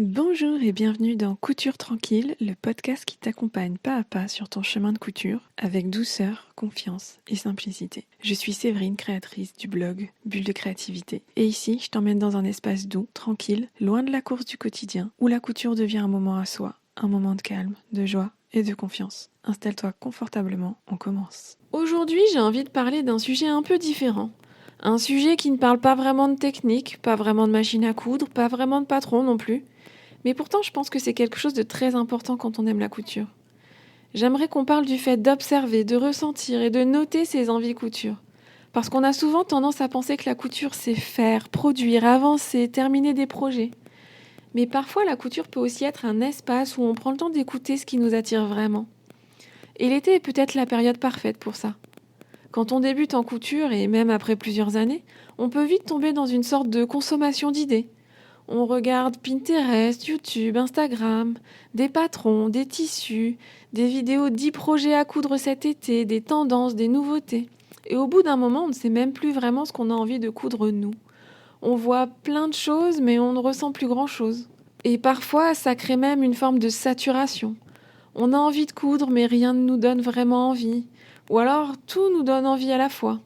Bonjour et bienvenue dans Couture Tranquille, le podcast qui t'accompagne pas à pas sur ton chemin de couture avec douceur, confiance et simplicité. Je suis Séverine, créatrice du blog Bulle de créativité. Et ici, je t'emmène dans un espace doux, tranquille, loin de la course du quotidien, où la couture devient un moment à soi, un moment de calme, de joie et de confiance. Installe-toi confortablement, on commence. Aujourd'hui, j'ai envie de parler d'un sujet un peu différent. Un sujet qui ne parle pas vraiment de technique, pas vraiment de machine à coudre, pas vraiment de patron non plus. Mais pourtant, je pense que c'est quelque chose de très important quand on aime la couture. J'aimerais qu'on parle du fait d'observer, de ressentir et de noter ses envies couture. Parce qu'on a souvent tendance à penser que la couture, c'est faire, produire, avancer, terminer des projets. Mais parfois, la couture peut aussi être un espace où on prend le temps d'écouter ce qui nous attire vraiment. Et l'été est peut-être la période parfaite pour ça. Quand on débute en couture, et même après plusieurs années, on peut vite tomber dans une sorte de consommation d'idées. On regarde Pinterest, YouTube, Instagram, des patrons, des tissus, des vidéos d'10 projets à coudre cet été, des tendances, des nouveautés. Et au bout d'un moment, on ne sait même plus vraiment ce qu'on a envie de coudre nous. On voit plein de choses, mais on ne ressent plus grand-chose. Et parfois, ça crée même une forme de saturation. On a envie de coudre, mais rien ne nous donne vraiment envie. Ou alors, tout nous donne envie à la fois.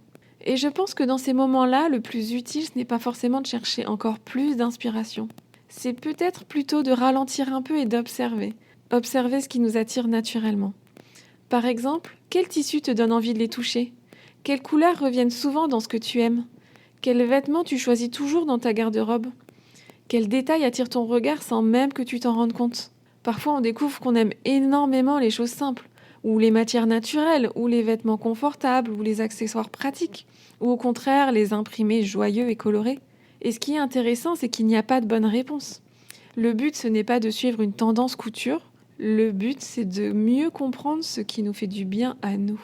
Et je pense que dans ces moments-là, le plus utile, ce n'est pas forcément de chercher encore plus d'inspiration. C'est peut-être plutôt de ralentir un peu et d'observer. Observer ce qui nous attire naturellement. Par exemple, quels tissus te donnent envie de les toucher ? Quelles couleurs reviennent souvent dans ce que tu aimes ? Quels vêtements tu choisis toujours dans ta garde-robe ? Quels détails attirent ton regard sans même que tu t'en rendes compte ? Parfois, on découvre qu'on aime énormément les choses simples, ou les matières naturelles, ou les vêtements confortables, ou les accessoires pratiques, ou au contraire les imprimés joyeux et colorés. Et ce qui est intéressant, c'est qu'il n'y a pas de bonne réponse. Le but, ce n'est pas de suivre une tendance couture, le but, c'est de mieux comprendre ce qui nous fait du bien à nous.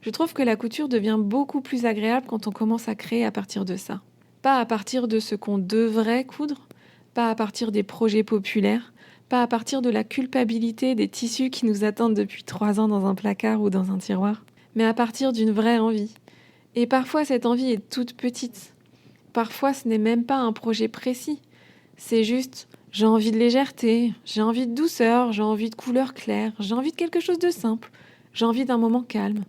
Je trouve que la couture devient beaucoup plus agréable quand on commence à créer à partir de ça. Pas à partir de ce qu'on devrait coudre, pas à partir des projets populaires, pas à partir de la culpabilité des tissus qui nous attendent depuis 3 ans dans un placard ou dans un tiroir, mais à partir d'une vraie envie. Et parfois, cette envie est toute petite. Parfois, ce n'est même pas un projet précis. C'est juste, j'ai envie de légèreté, j'ai envie de douceur, j'ai envie de couleurs claires, j'ai envie de quelque chose de simple, j'ai envie d'un moment calme.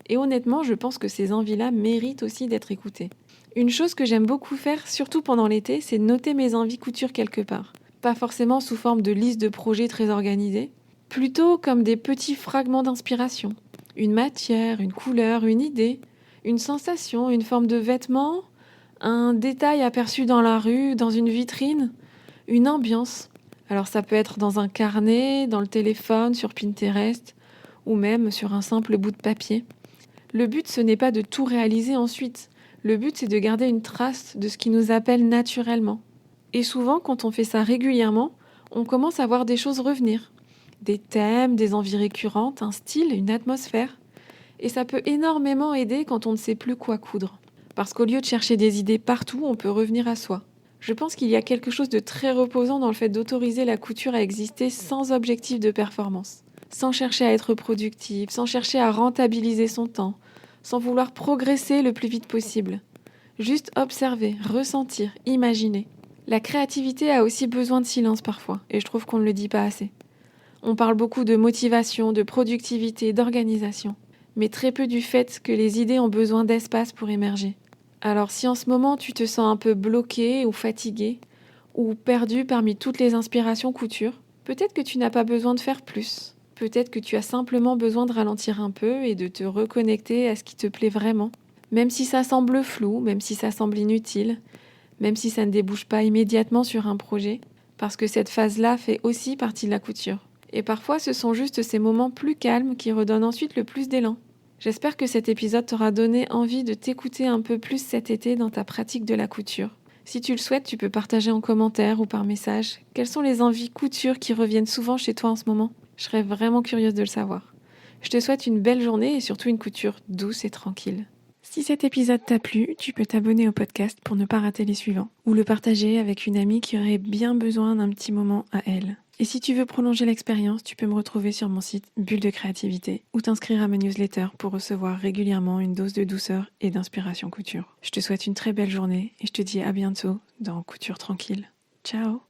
Et honnêtement, je pense que ces envies-là méritent aussi d'être écoutées. Une chose que j'aime beaucoup faire, surtout pendant l'été, c'est noter mes envies couture quelque part. Pas forcément sous forme de liste de projets très organisés, plutôt comme des petits fragments d'inspiration. Une matière, une couleur, une idée, une sensation, une forme de vêtement, un détail aperçu dans la rue, dans une vitrine, une ambiance. Alors ça peut être dans un carnet, dans le téléphone, sur Pinterest, ou même sur un simple bout de papier. Le but, ce n'est pas de tout réaliser ensuite. Le but, c'est de garder une trace de ce qui nous appelle naturellement. Et souvent, quand on fait ça régulièrement, on commence à voir des choses revenir. Des thèmes, des envies récurrentes, un style, une atmosphère. Et ça peut énormément aider quand on ne sait plus quoi coudre. Parce qu'au lieu de chercher des idées partout, on peut revenir à soi. Je pense qu'il y a quelque chose de très reposant dans le fait d'autoriser la couture à exister sans objectif de performance. Sans chercher à être productive, sans chercher à rentabiliser son temps, sans vouloir progresser le plus vite possible. Juste observer, ressentir, imaginer. La créativité a aussi besoin de silence parfois, et je trouve qu'on ne le dit pas assez. On parle beaucoup de motivation, de productivité, d'organisation, mais très peu du fait que les idées ont besoin d'espace pour émerger. Alors si en ce moment tu te sens un peu bloqué ou fatigué, ou perdu parmi toutes les inspirations couture, peut-être que tu n'as pas besoin de faire plus. Peut-être que tu as simplement besoin de ralentir un peu et de te reconnecter à ce qui te plaît vraiment. Même si ça semble flou, même si ça semble inutile, même si ça ne débouche pas immédiatement sur un projet, parce que cette phase-là fait aussi partie de la couture. Et parfois, ce sont juste ces moments plus calmes qui redonnent ensuite le plus d'élan. J'espère que cet épisode t'aura donné envie de t'écouter un peu plus cet été dans ta pratique de la couture. Si tu le souhaites, tu peux partager en commentaire ou par message quelles sont les envies couture qui reviennent souvent chez toi en ce moment. Je serais vraiment curieuse de le savoir. Je te souhaite une belle journée et surtout une couture douce et tranquille. Si cet épisode t'a plu, tu peux t'abonner au podcast pour ne pas rater les suivants, ou le partager avec une amie qui aurait bien besoin d'un petit moment à elle. Et si tu veux prolonger l'expérience, tu peux me retrouver sur mon site Bulle de créativité ou t'inscrire à ma newsletter pour recevoir régulièrement une dose de douceur et d'inspiration couture. Je te souhaite une très belle journée et je te dis à bientôt dans Couture Tranquille. Ciao!